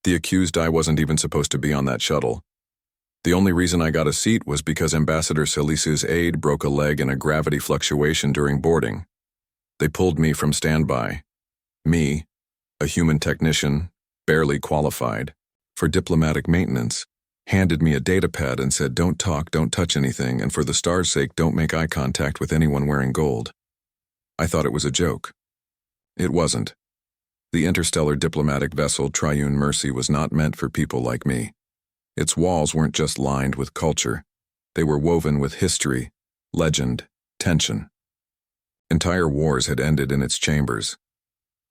The accused I wasn't even supposed to be on that shuttle. The only reason I got a seat was because Ambassador Salisu's aide broke a leg in a gravity fluctuation during boarding. They pulled me from standby. Me, a human technician, barely qualified, for diplomatic maintenance, handed me a datapad and said, "Don't talk, don't touch anything, and for the stars' sake, don't make eye contact with anyone wearing gold." I thought it was a joke. It wasn't. The interstellar diplomatic vessel Triune Mercy was not meant for people like me. Its walls weren't just lined with culture. They were woven with history, legend, tension. Entire wars had ended in its chambers.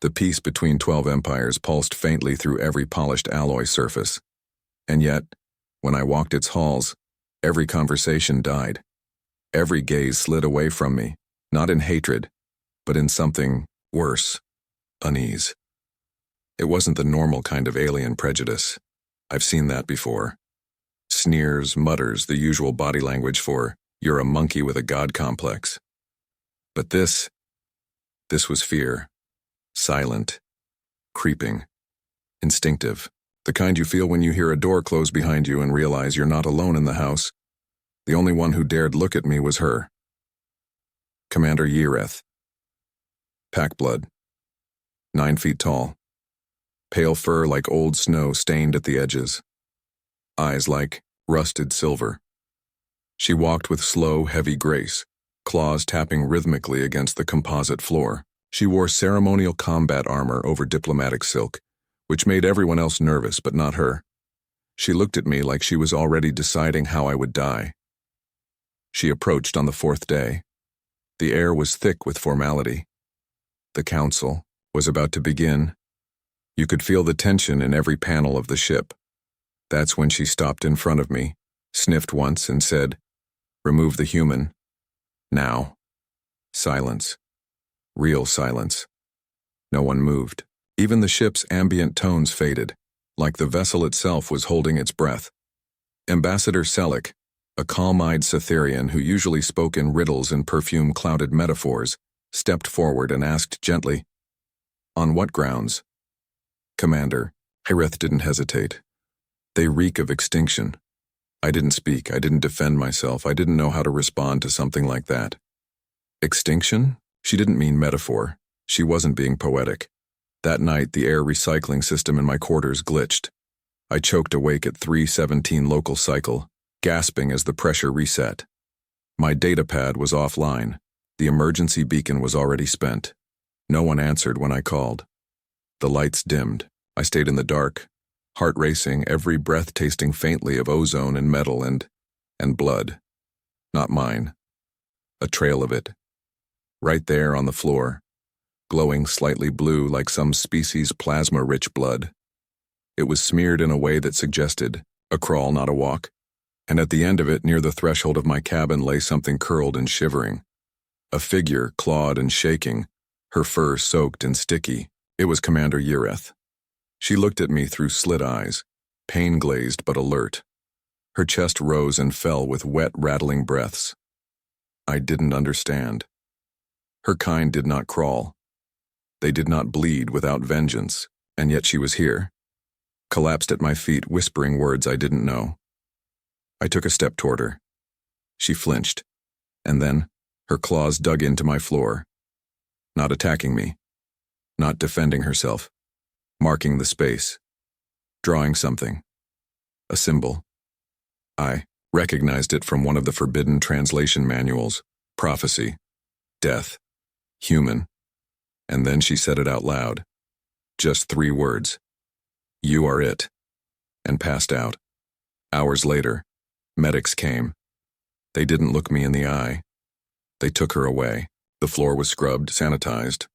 The peace between 12 empires pulsed faintly through every polished alloy surface. And yet, when I walked its halls, every conversation died. Every gaze slid away from me, not in hatred, but in something worse, unease. It wasn't the normal kind of alien prejudice. I've seen that before. Sneers, mutters, the usual body language for, "You're a monkey with a god complex." But this was fear. Silent, creeping, instinctive, the kind you feel when you hear a door close behind you and realize you're not alone in the house. The only one who dared look at me was her. Commander Yereth. Packblood. 9 feet tall. Pale fur like old snow stained at the edges. Eyes like rusted silver. She walked with slow, heavy grace, claws tapping rhythmically against the composite floor. She wore ceremonial combat armor over diplomatic silk, which made everyone else nervous but not her. She looked at me like she was already deciding how I would die. She approached on the 4th day. The air was thick with formality. The council was about to begin. You could feel the tension in every panel of the ship. That's when she stopped in front of me, sniffed once and said, "Remove the human. Now." Silence. Real silence. No one moved. Even the ship's ambient tones faded, like the vessel itself was holding its breath. Ambassador Selleck, a calm-eyed Cytherian who usually spoke in riddles and perfume-clouded metaphors, stepped forward and asked gently, "On what grounds?" "Commander," Hireth didn't hesitate. "They reek of extinction." I didn't speak, I didn't defend myself, I didn't know how to respond to something like that. Extinction? She didn't mean metaphor. She wasn't being poetic. That night, the air recycling system in my quarters glitched. I choked awake at 3:17 local cycle, gasping as the pressure reset. My datapad was offline. The emergency beacon was already spent. No one answered when I called. The lights dimmed. I stayed in the dark, heart racing, every breath tasting faintly of ozone and metal and blood. Not mine. A trail of it. Right there on the floor, glowing slightly blue like some species' plasma-rich blood. It was smeared in a way that suggested a crawl, not a walk. And at the end of it, near the threshold of my cabin, lay something curled and shivering. A figure, clawed and shaking, her fur soaked and sticky. It was Commander Yereth. She looked at me through slit eyes, pain-glazed but alert. Her chest rose and fell with wet, rattling breaths. I didn't understand. Her kind did not crawl. They did not bleed without vengeance, and yet she was here, collapsed at my feet, whispering words I didn't know. I took a step toward her. She flinched, and then her claws dug into my floor, not attacking me, not defending herself, marking the space, drawing something, a symbol. I recognized it from one of the forbidden translation manuals, prophecy, death, human, and then she said it out loud. Just 3 words. "You are it," and passed out. Hours later, medics came. They didn't look me in the eye. They took her away. The floor was scrubbed, sanitized.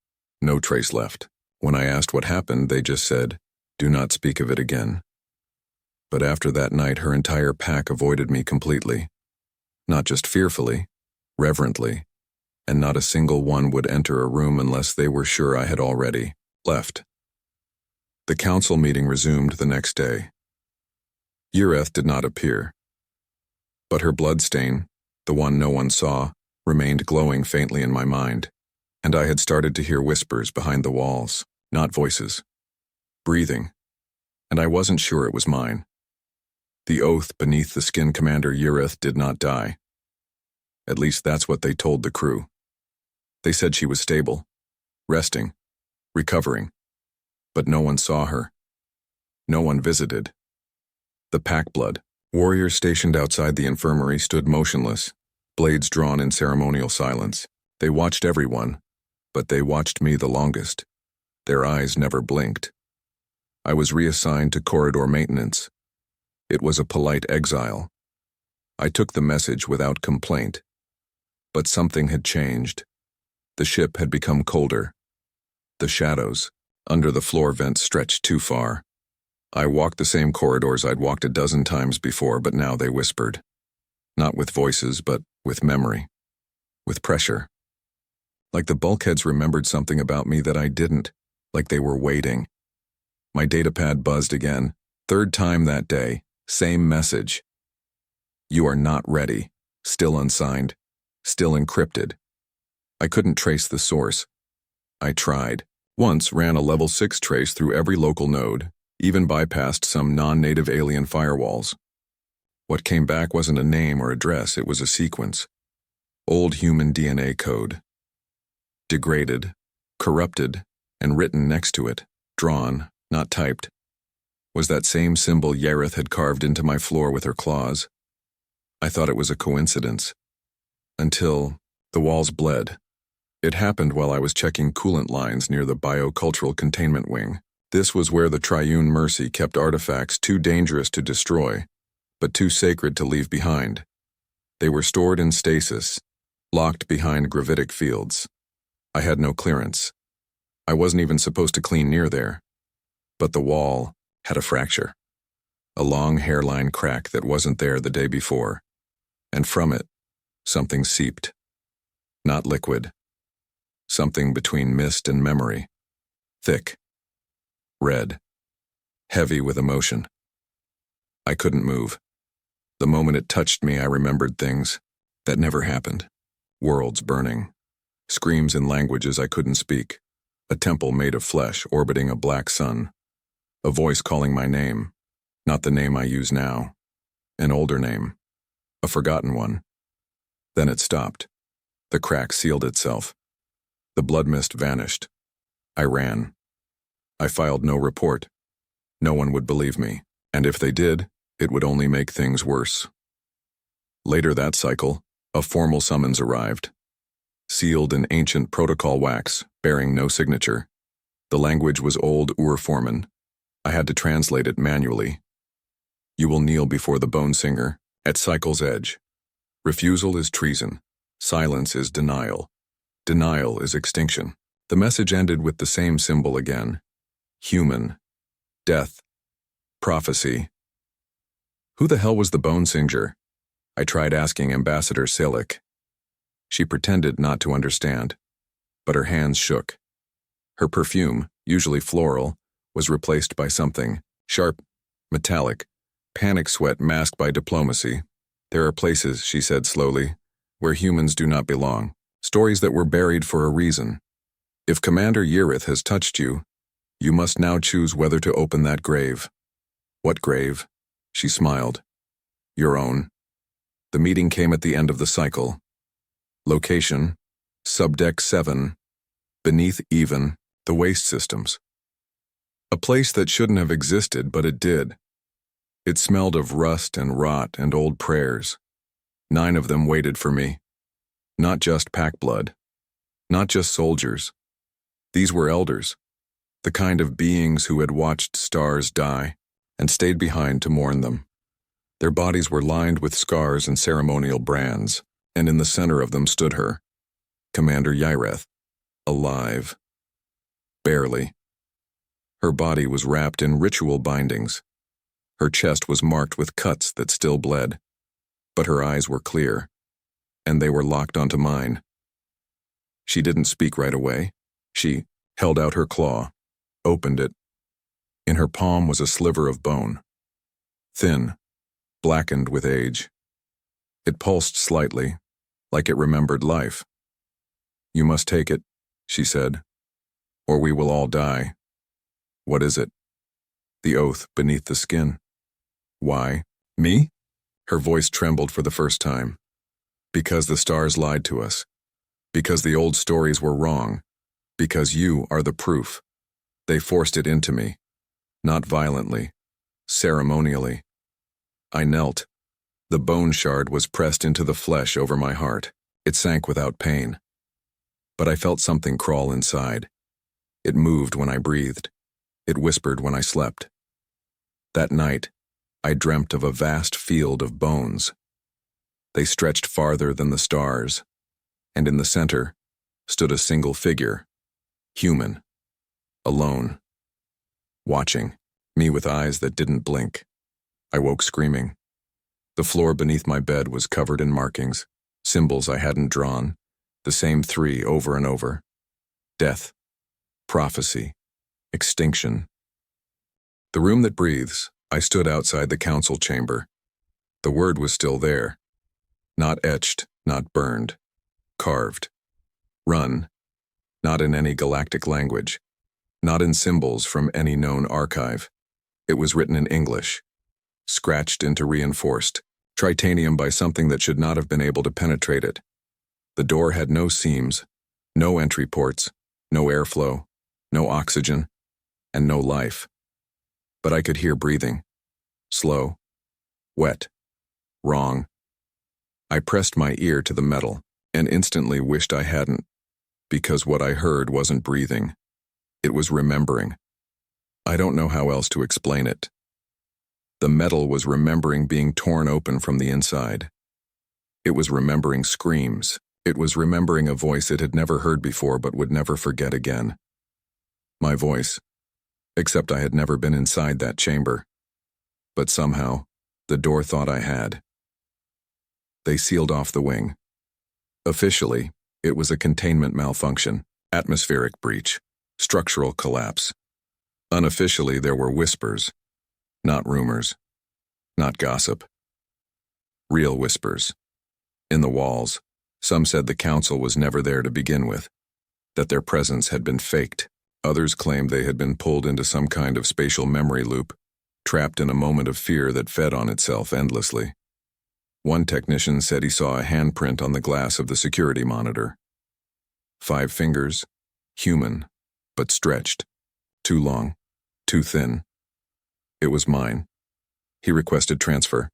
No trace left. When I asked what happened, they just said, "Do not speak of it again." But after that night, her entire pack avoided me completely. Not just fearfully, reverently, and not a single one would enter a room unless they were sure I had already left. The council meeting resumed the next day. Yereth did not appear, but her bloodstain, the one no one saw, remained glowing faintly in my mind, and I had started to hear whispers behind the walls, not voices. Breathing. and I wasn't sure it was mine. The oath beneath the skin, Commander Eerie did not die. At least that's what they told the crew. They said she was stable, resting, recovering. But no one saw her. No one visited. The pack-blood warriors stationed outside the infirmary stood motionless, blades drawn in ceremonial silence. They watched everyone, but they watched me the longest. Their eyes never blinked. I was reassigned to corridor maintenance. It was a polite exile. I took the message without complaint. But something had changed. The ship had become colder. The shadows under the floor vents stretched too far. I walked the same corridors I'd walked a dozen times before, but now they whispered. Not with voices, but with memory. With pressure. Like the bulkheads remembered something about me that I didn't, like they were waiting. My datapad buzzed again. Third time that day, same message. You are not ready. Still unsigned. Still encrypted. I couldn't trace the source. I tried. Once ran a level 6 trace through every local node, even bypassed some non-native alien firewalls. What came back wasn't a name or address, it was a sequence. Old human DNA code. Degraded, corrupted, and written next to it, drawn, not typed, was that same symbol Eerie had carved into my floor with her claws. I thought it was a coincidence. Until the walls bled. It happened while I was checking coolant lines near the biocultural containment wing. This was where the Triune Mercy kept artifacts too dangerous to destroy, but too sacred to leave behind. They were stored in stasis, locked behind gravitic fields. I had no clearance. I wasn't even supposed to clean near there. But the wall had a fracture. A long hairline crack that wasn't there the day before. And from it, something seeped. Not liquid. Something between mist and memory. Thick. Red. Heavy with emotion. I couldn't move. The moment it touched me, I remembered things that never happened. Worlds burning. Screams in languages I couldn't speak. A temple made of flesh orbiting a black sun. A voice calling my name. Not the name I use now. An older name. A forgotten one. Then it stopped. The crack sealed itself. The blood mist vanished. I ran. I filed no report. No one would believe me, and if they did, it would only make things worse. Later that cycle, a formal summons arrived. Sealed in ancient protocol wax, bearing no signature. The language was old Ur-Forman. I had to translate it manually. You will kneel before the Bone Singer, at cycle's edge. Refusal is treason. Silence is denial. Denial is extinction. The message ended with the same symbol again. Human. Death. Prophecy. Who the hell was the Bone Singer? I tried asking Ambassador Silic. She pretended not to understand, but her hands shook. Her perfume, usually floral, was replaced by something sharp, metallic, panic sweat masked by diplomacy. There are places, she said slowly, where humans do not belong. Stories that were buried for a reason. If Commander Eerie has touched you, you must now choose whether to open that grave. What grave? She smiled. Your own. The meeting came at the end of the cycle. Location, Subdeck 7, beneath even, the waste systems. A place that shouldn't have existed, but it did. It smelled of rust and rot and old prayers. 9 of them waited for me. Not just pack blood. Not just soldiers. These were elders. The kind of beings who had watched stars die and stayed behind to mourn them. Their bodies were lined with scars and ceremonial brands, and in the center of them stood her, Commander Eerie, alive. Barely. Her body was wrapped in ritual bindings. Her chest was marked with cuts that still bled, but her eyes were clear, and they were locked onto mine. She didn't speak right away. She held out her claw, opened it. In her palm was a sliver of bone. Thin, blackened with age. It pulsed slightly, like it remembered life. You must take it, she said, or we will all die. What is it? the oath beneath the skin. Why? Me? Her voice trembled for the first time. Because the stars lied to us. Because the old stories were wrong. Because you are the proof. They forced it into me. Not violently. Ceremonially. I knelt. The bone shard was pressed into the flesh over my heart. It sank without pain. But I felt something crawl inside. It moved when I breathed. It whispered when I slept. That night, I dreamt of a vast field of bones. They stretched farther than the stars, and in the center stood a single figure, human, alone, watching me with eyes that didn't blink. I woke screaming. The floor beneath my bed was covered in markings, symbols I hadn't drawn, the same 3 over and over. Death, prophecy, extinction. The room that breathes, I stood outside the council chamber. The word was still there. Not etched, not burned. Carved. Run. Not in any galactic language. Not in symbols from any known archive. It was written in English. Scratched into reinforced. Tritanium by something that should not have been able to penetrate it. The door had no seams, no entry ports, no airflow, no oxygen, and no life. But I could hear breathing. Slow. Wet. Wrong. I pressed my ear to the metal and instantly wished I hadn't, because what I heard wasn't breathing. It was remembering. I don't know how else to explain it. The metal was remembering being torn open from the inside. It was remembering screams. It was remembering a voice it had never heard before but would never forget again. My voice. Except I had never been inside that chamber. But somehow, the door thought I had. They sealed off the wing. Officially, it was a containment malfunction, atmospheric breach, structural collapse. Unofficially, there were whispers. Not rumors. Not gossip. Real whispers. In the walls, some said the council was never there to begin with, that their presence had been faked. Others claimed they had been pulled into some kind of spatial memory loop, trapped in a moment of fear that fed on itself endlessly. One technician said he saw a handprint on the glass of the security monitor. 5 fingers, human, but stretched, too long, too thin. It was mine. He requested transfer.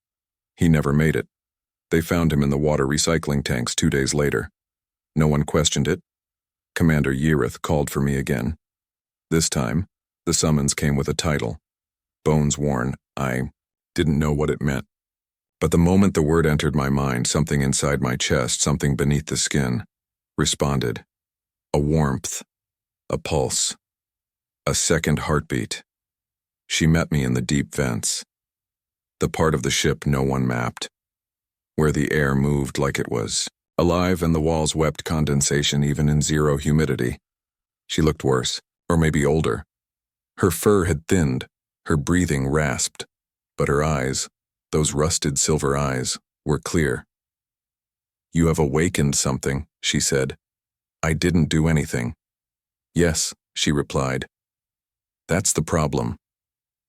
He never made it. They found him in the water recycling tanks 2 days later. No one questioned it. Commander Yerith called for me again. This time, the summons came with a title. Bones worn. I didn't know what it meant. But the moment the word entered my mind, something inside my chest, something beneath the skin, responded. A warmth. A pulse. A second heartbeat. She met me in the deep vents. The part of the ship no one mapped. Where the air moved like it was alive and the walls wept condensation even in 0 humidity. She looked worse, or maybe older. Her fur had thinned, her breathing rasped, but her eyes, those rusted silver eyes, were clear. You have awakened something, she said. I didn't do anything. Yes, she replied. That's the problem.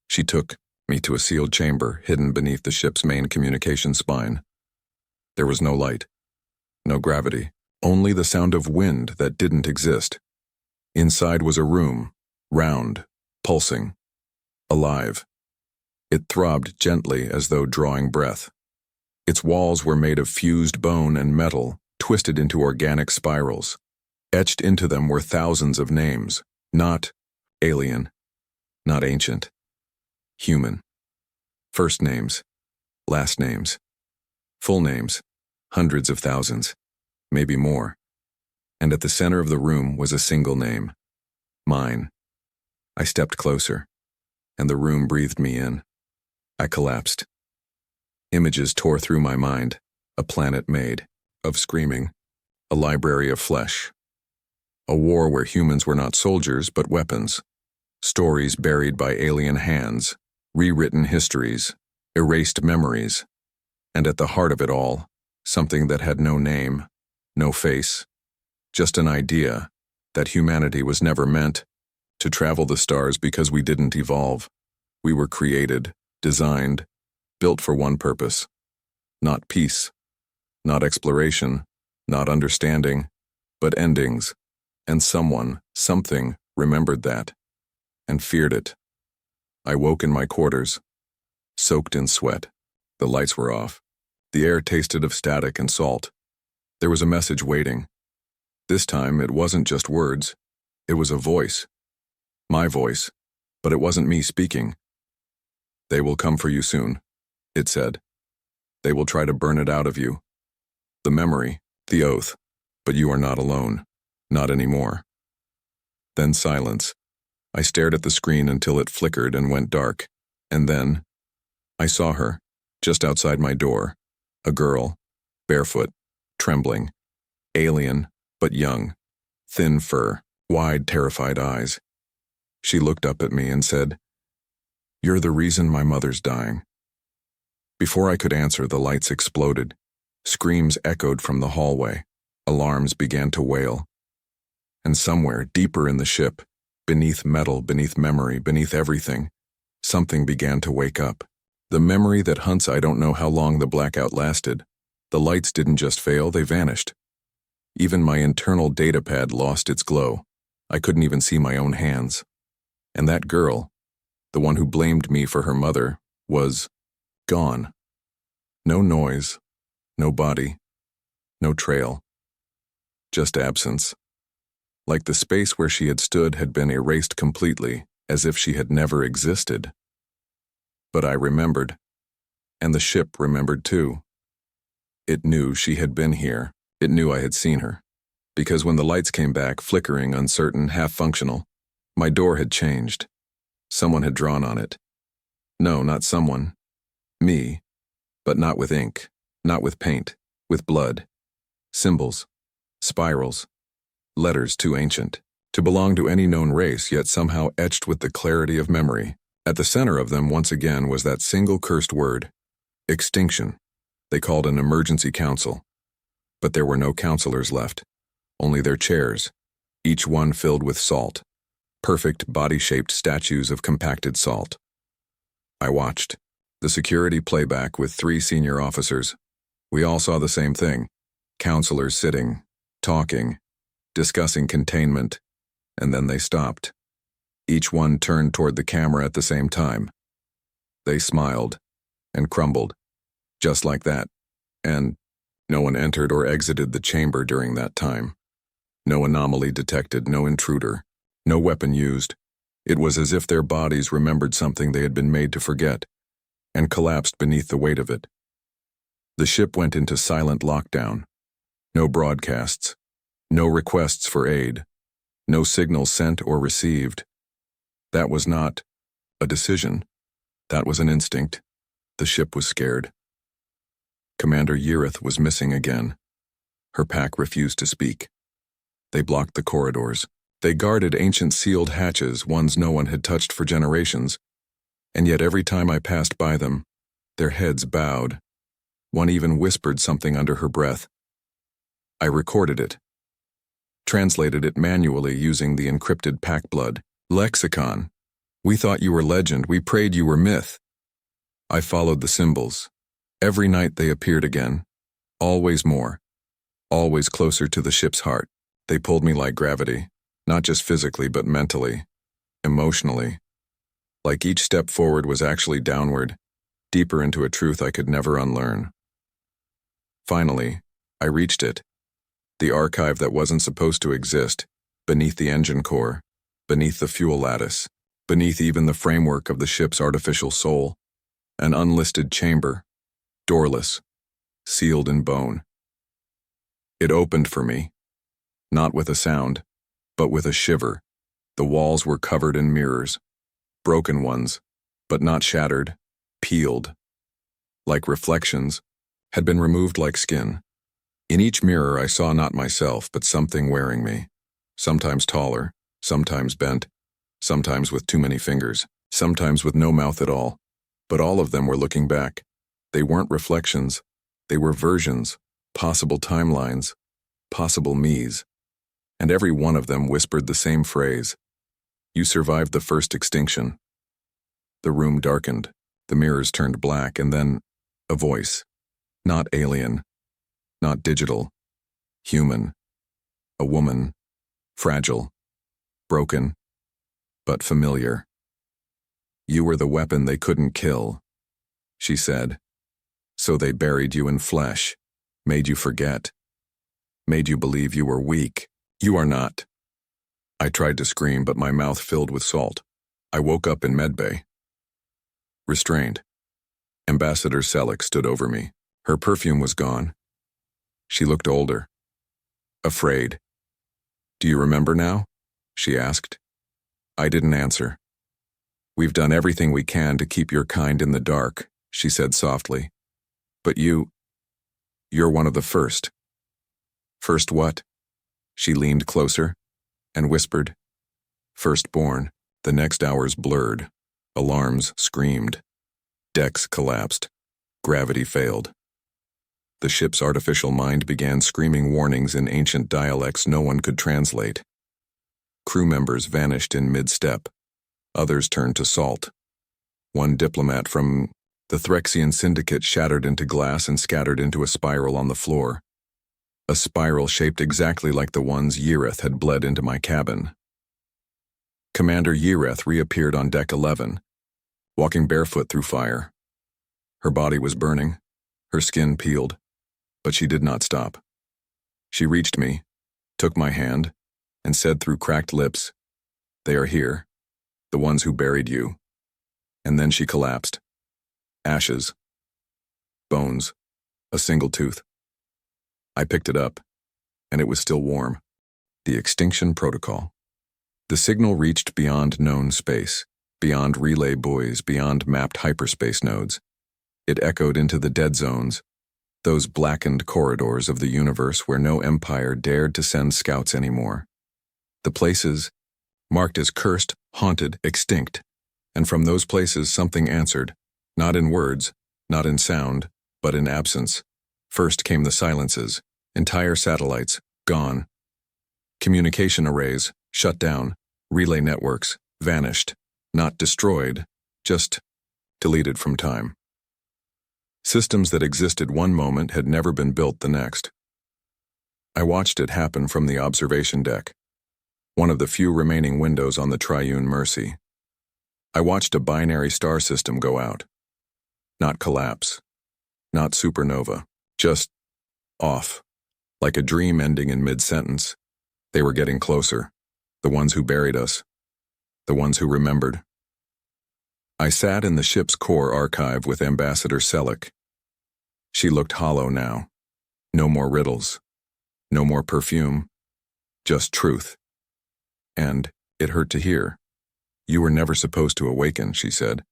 She took me to a sealed chamber hidden beneath the ship's main communication spine. There was no light, no gravity, only the sound of wind that didn't exist. Inside was a room, round, pulsing, alive. It throbbed gently as though drawing breath. Its walls were made of fused bone and metal, twisted into organic spirals. Etched into them were thousands of names, not alien, not ancient. Human. First names, last names, full names, hundreds of thousands, maybe more. And at the center of the room was a single name. Mine. I stepped closer, and the room breathed me in. I collapsed. Images tore through my mind, a planet made of screaming, a library of flesh. A war where humans were not soldiers but weapons. Stories buried by alien hands. Rewritten histories, erased memories, and at the heart of it all, something that had no name, no face, just an idea that humanity was never meant to travel the stars because we didn't evolve. We were created, designed, built for one purpose. Not peace, not exploration, not understanding, but endings. And something, remembered that, and feared it. I woke in my quarters, soaked in sweat. The lights were off. The air tasted of static and salt. There was a message waiting. This time, it wasn't just words. It was a voice. My voice. But it wasn't me speaking. "They will come for you soon," it said. "They will try to burn it out of you. The memory, the oath. But you are not alone. Not anymore." Then silence. I stared at the screen until it flickered and went dark. And then, I saw her, just outside my door. A girl, barefoot, trembling, alien, but young, thin fur, wide, terrified eyes. She looked up at me and said, "You're the reason my mother's dying." Before I could answer, the lights exploded. Screams echoed from the hallway. Alarms began to wail. And somewhere, deeper in the ship, beneath metal, beneath memory, beneath everything, something began to wake up. The memory that hunts. I don't know how long the blackout lasted. The lights didn't just fail, they vanished. Even my internal datapad lost its glow. I couldn't even see my own hands. And that girl, the one who blamed me for her mother, was gone. No noise, no body, no trail. Just absence. Like the space where she had stood had been erased completely, as if she had never existed. But I remembered. And the ship remembered too. It knew she had been here. It knew I had seen her. Because when the lights came back, flickering, uncertain, half-functional, my door had changed. Someone had drawn on it. No, not someone. Me. But not with ink. Not with paint. With blood. Symbols. Spirals. Letters too ancient to belong to any known race, yet somehow etched with the clarity of memory. At the center of them, once again, was that single cursed word. Extinction. They called an emergency council. But there were no counselors left. Only their chairs, each one filled with salt. Perfect body-shaped statues of compacted salt. I watched. The security playback with 3 senior officers. We all saw the same thing. Counselors sitting, talking, discussing containment, and then they stopped. Each one turned toward the camera at the same time. They smiled and crumbled, just like that, and no one entered or exited the chamber during that time. No anomaly detected, no intruder, no weapon used. It was as if their bodies remembered something they had been made to forget, and collapsed beneath the weight of it. The ship went into silent lockdown. No broadcasts, no requests for aid, no signals sent or received. That was not a decision. That was an instinct. The ship was scared. Commander Yerith was missing again. Her pack refused to speak. They blocked the corridors. They guarded ancient sealed hatches, ones no one had touched for generations, and yet every time I passed by them, their heads bowed. One even whispered something under her breath. I recorded it. Translated it manually using the encrypted pack blood. Lexicon. We thought you were legend. We prayed you were myth. I followed the symbols. Every night they appeared again. Always more. Always closer to the ship's heart. They pulled me like gravity. Not just physically, but mentally. Emotionally. Like each step forward was actually downward. Deeper into a truth I could never unlearn. Finally, I reached it. The archive that wasn't supposed to exist. Beneath the engine core. Beneath the fuel lattice. Beneath even the framework of the ship's artificial soul. An unlisted chamber. Doorless. Sealed in bone. It opened for me. Not with a sound, but with a shiver. The walls were covered in mirrors. Broken ones, but not shattered. Peeled. Like reflections. Had been removed like skin. In each mirror I saw not myself, but something wearing me. Sometimes taller, sometimes bent, sometimes with too many fingers, sometimes with no mouth at all. But all of them were looking back. They weren't reflections. They were versions, possible timelines, possible me's. And every one of them whispered the same phrase. You survived the first extinction. The room darkened, the mirrors turned black, and then a voice. Not alien, not digital, human. A woman, fragile, broken, but familiar. You were the weapon they couldn't kill, she said. So they buried you in flesh, made you forget, made you believe you were weak. You are not. I tried to scream, but my mouth filled with salt. I woke up in medbay. Restrained. Ambassador Selleck stood over me. Her perfume was gone. She looked older. Afraid. Do you remember now? She asked. I didn't answer. We've done everything we can to keep your kind in the dark, she said softly. But you're one of the first. First what? She leaned closer and whispered. Firstborn. The next hours blurred. Alarms screamed. Decks collapsed. Gravity failed. The ship's artificial mind began screaming warnings in ancient dialects no one could translate. Crew members vanished in mid-step. Others turned to salt. One diplomat from the Threxian syndicate shattered into glass and scattered into a spiral on the floor. A spiral shaped exactly like the ones Yereth had bled into my cabin. Commander Yereth reappeared on deck 11, walking barefoot through fire. Her body was burning, her skin peeled, but she did not stop. She reached me, took my hand, and said through cracked lips, "They are here, the ones who buried you." And then she collapsed. Ashes. Bones. A single tooth. I picked it up, and it was still warm. The Extinction Protocol. The signal reached beyond known space, beyond relay buoys, beyond mapped hyperspace nodes. It echoed into the dead zones, those blackened corridors of the universe where no empire dared to send scouts anymore. The places marked as cursed, haunted, extinct. And from those places something answered, not in words, not in sound, but in absence. First came the silences, entire satellites, gone. Communication arrays, shut down, relay networks, vanished, not destroyed, just deleted from time. Systems that existed one moment had never been built the next. I watched it happen from the observation deck, one of the few remaining windows on the Triune Mercy. I watched a binary star system go out. Not collapse, not supernova, just off, like a dream ending in mid-sentence. They were getting closer, the ones who buried us, the ones who remembered. I sat in the ship's core archive with Ambassador Selleck. She looked hollow now. No more riddles, no more perfume, just truth. And it hurt to hear. You were never supposed to awaken, she said.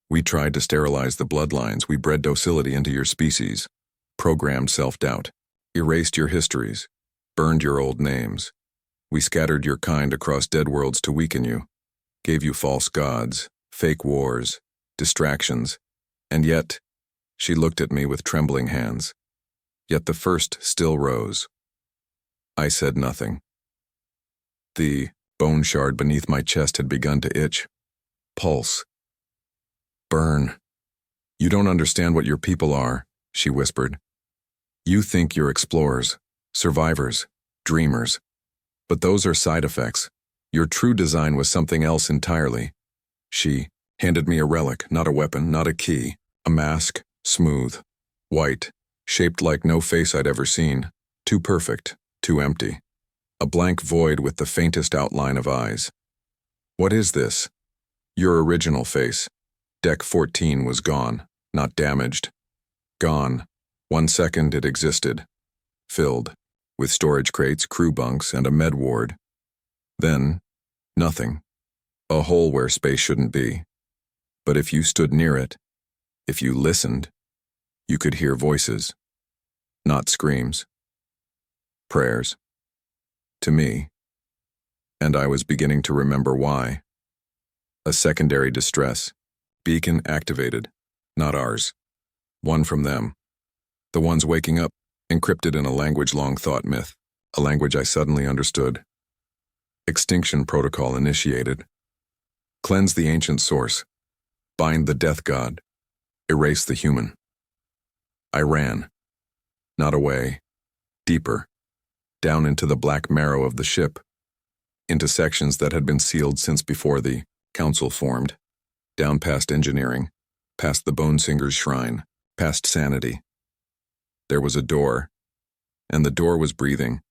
We tried to sterilize the bloodlines. We bred docility into your species, programmed self-doubt, erased your histories, burned your old names. We scattered your kind across dead worlds to weaken you, gave you false gods, fake wars, distractions, and yet, she looked at me with trembling hands. Yet the first still rose. I said nothing. The bone shard beneath my chest had begun to itch, pulse, burn. You don't understand what your people are, she whispered. You think you're explorers, survivors, dreamers. But those are side effects. Your true design was something else entirely. She handed me a relic, not a weapon, not a key, a mask, smooth, white, shaped like no face I'd ever seen, too perfect, too empty. A blank void with the faintest outline of eyes. What is this? Your original face. Deck 14 was gone, not damaged. Gone. 1 second it existed. Filled. With storage crates, crew bunks, and a med ward. Then, nothing. A hole where space shouldn't be. But if you stood near it, if you listened, you could hear voices. Not screams. Prayers. To me. And I was beginning to remember why. A secondary distress. Beacon activated. Not ours. One from them. The ones waking up, encrypted in a language long thought myth. A language I suddenly understood. Extinction protocol initiated. Cleanse the ancient source. Bind the death god. Erase the human. I ran. Not away. Deeper. Down into the black marrow of the ship. Into sections that had been sealed since before the council formed. Down past engineering. Past the Bonesinger's shrine. Past sanity. There was a door. And the door was breathing.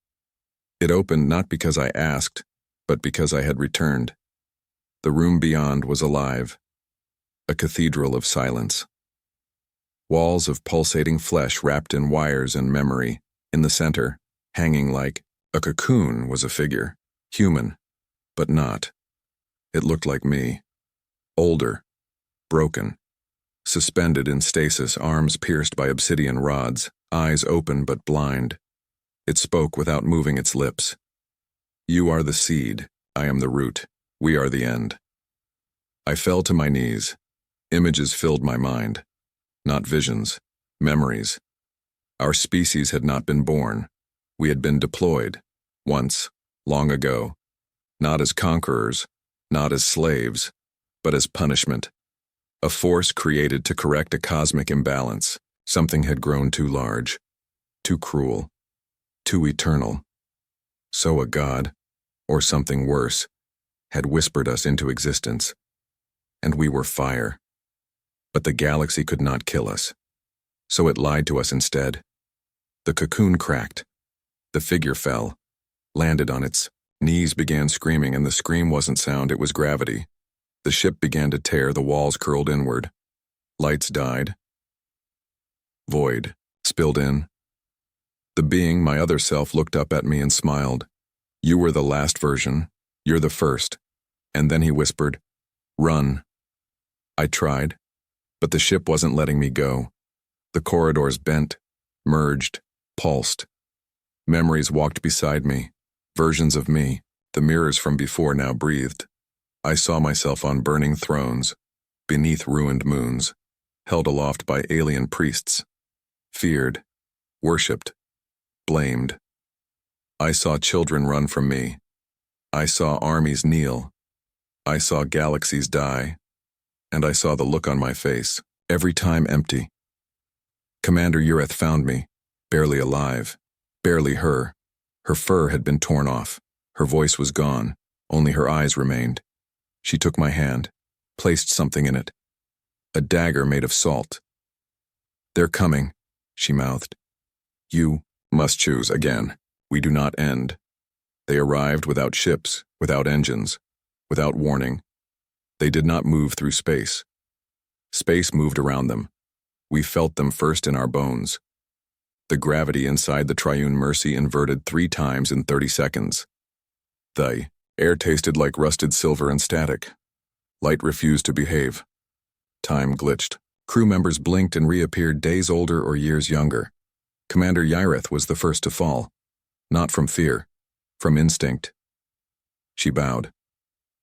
It opened not because I asked, but because I had returned. The room beyond was alive. A cathedral of silence. Walls of pulsating flesh wrapped in wires and memory. In the center, hanging like a cocoon, was a figure. Human, but not. It looked like me. Older. Broken. Suspended in stasis, arms pierced by obsidian rods, eyes open but blind. It spoke without moving its lips. You are the seed, I am the root, we are the end. I fell to my knees. Images filled my mind. Not visions, memories. Our species had not been born. We had been deployed, once, long ago. Not as conquerors, not as slaves, but as punishment. A force created to correct a cosmic imbalance. Something had grown too large, too cruel, too eternal. So a god, or something worse, had whispered us into existence. And we were fire. But the galaxy could not kill us. So it lied to us instead. The cocoon cracked. The figure fell, landed on its knees, began screaming, and the scream wasn't sound, it was gravity. The ship began to tear, the walls curled inward. Lights died. Void spilled in. The being, my other self, looked up at me and smiled. You were the last version. You're the first. And then he whispered, run. I tried, but the ship wasn't letting me go. The corridors bent, merged, pulsed. Memories walked beside me, versions of me, the mirrors from before now breathed. I saw myself on burning thrones, beneath ruined moons, held aloft by alien priests, feared, worshipped, blamed. I saw children run from me. I saw armies kneel. I saw galaxies die. And I saw the look on my face, every time empty. Commander Ureth found me, barely alive, barely her. Her fur had been torn off. Her voice was gone. Only her eyes remained. She took my hand, placed something in it. A dagger made of salt. They're coming, she mouthed. You must choose again. We do not end. They arrived without ships, without engines, without warning. They did not move through space. Space moved around them. We felt them first in our bones. The gravity inside the Triune Mercy inverted 3 times in 30 seconds. The air tasted like rusted silver and static. Light refused to behave. Time glitched. Crew members blinked and reappeared days older or years younger. Commander Yreth was the first to fall. Not from fear, from instinct. She bowed.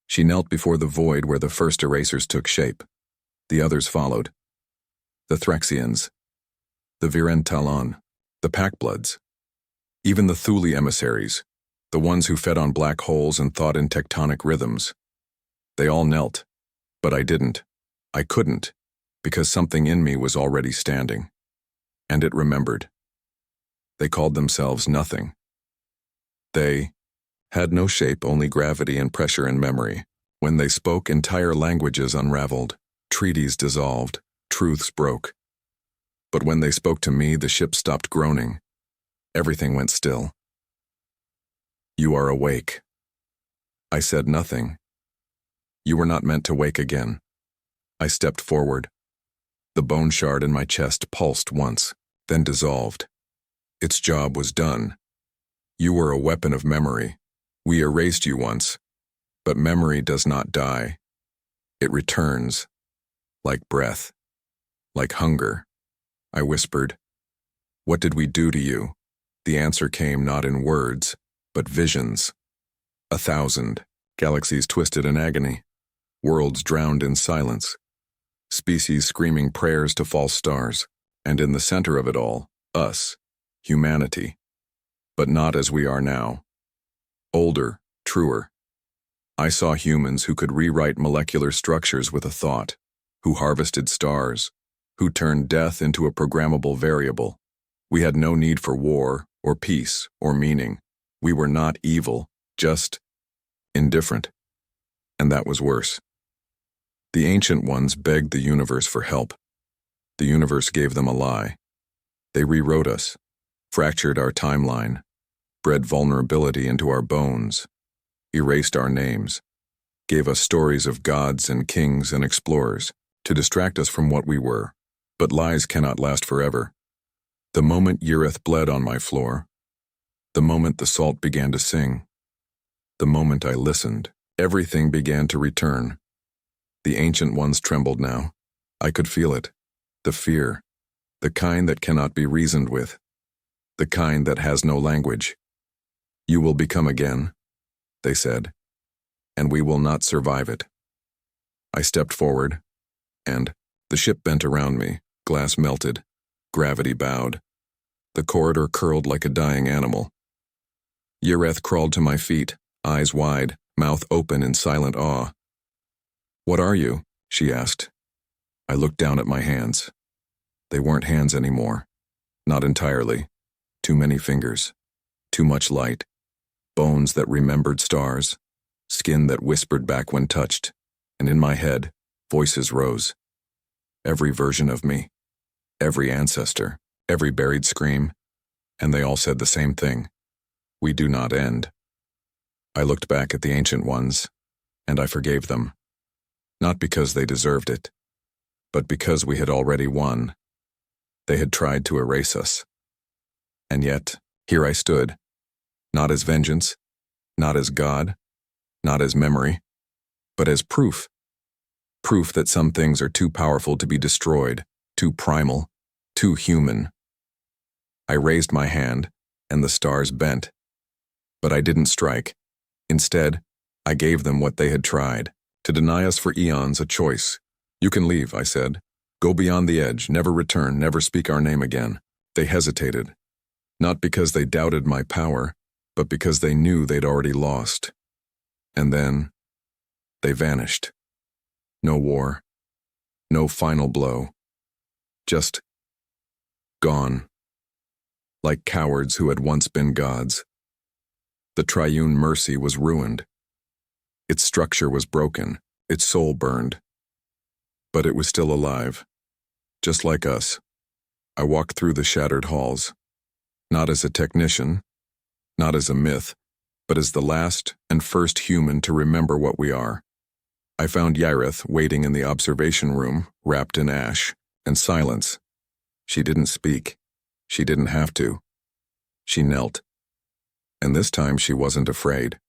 She knelt before the void where the first erasers took shape. The others followed. The Thraxians, the Viren Talon, the Packbloods, even the Thule emissaries, the ones who fed on black holes and thought in tectonic rhythms. They all knelt, but I didn't. I couldn't, because something in me was already standing. And it remembered. They called themselves nothing. They had no shape, only gravity and pressure and memory. When they spoke, entire languages unraveled, treaties dissolved, truths broke. But when they spoke to me, the ship stopped groaning. Everything went still. You are awake. I said nothing. You were not meant to wake again. I stepped forward. The bone shard in my chest pulsed once, then dissolved. Its job was done. You were a weapon of memory. We erased you once, but memory does not die. It returns, like breath, like hunger. I whispered, "What did we do to you?" The answer came not in words, but visions. 1,000 galaxies twisted in agony, worlds drowned in silence, species screaming prayers to false stars, and in the center of it all, us, humanity. But not as we are now. Older, truer. I saw humans who could rewrite molecular structures with a thought. who harvested stars, who turned death into a programmable variable. We had no need for war or peace or meaning. We were not evil, just indifferent. And that was worse. The Ancient Ones begged the universe for help. The universe gave them a lie. They rewrote us, fractured our timeline, bred vulnerability into our bones, erased our names, gave us stories of gods and kings and explorers to distract us from what we were. But lies cannot last forever. The moment Eerie bled on my floor, the moment the salt began to sing, the moment I listened, everything began to return. The Ancient Ones trembled now. I could feel it. The fear. The kind that cannot be reasoned with. The kind that has no language. You will become again, they said, and we will not survive it. I stepped forward, and the ship bent around me, glass melted, gravity bowed. The corridor curled like a dying animal. Eerie crawled to my feet, eyes wide, mouth open in silent awe. "What are you?" she asked. I looked down at my hands. They weren't hands anymore. Not entirely. Too many fingers. Too much light. Bones that remembered stars. Skin that whispered back when touched. And in my head, voices rose. Every version of me. Every ancestor. Every buried scream. And they all said the same thing. We do not end. I looked back at the Ancient Ones, and I forgave them. Not because they deserved it, but because we had already won. They had tried to erase us. And yet, here I stood, not as vengeance, not as God, not as memory, but as proof. Proof that some things are too powerful to be destroyed, too primal, too human. I raised my hand, and the stars bent. But I didn't strike. Instead, I gave them what they had tried, to deny us for eons a choice. You can leave, I said. Go beyond the edge, never return, never speak our name again. They hesitated. Not because they doubted my power, but because they knew they'd already lost. And then, they vanished. No war. No final blow. Just gone. Like cowards who had once been gods. The triune mercy was ruined. Its structure was broken, its soul burned. But it was still alive, just like us. I walked through the shattered halls, not as a technician, not as a myth, but as the last and first human to remember what we are. I found Eerie waiting in the observation room, wrapped in ash and silence. She didn't speak. She didn't have to. She knelt. And this time she wasn't afraid.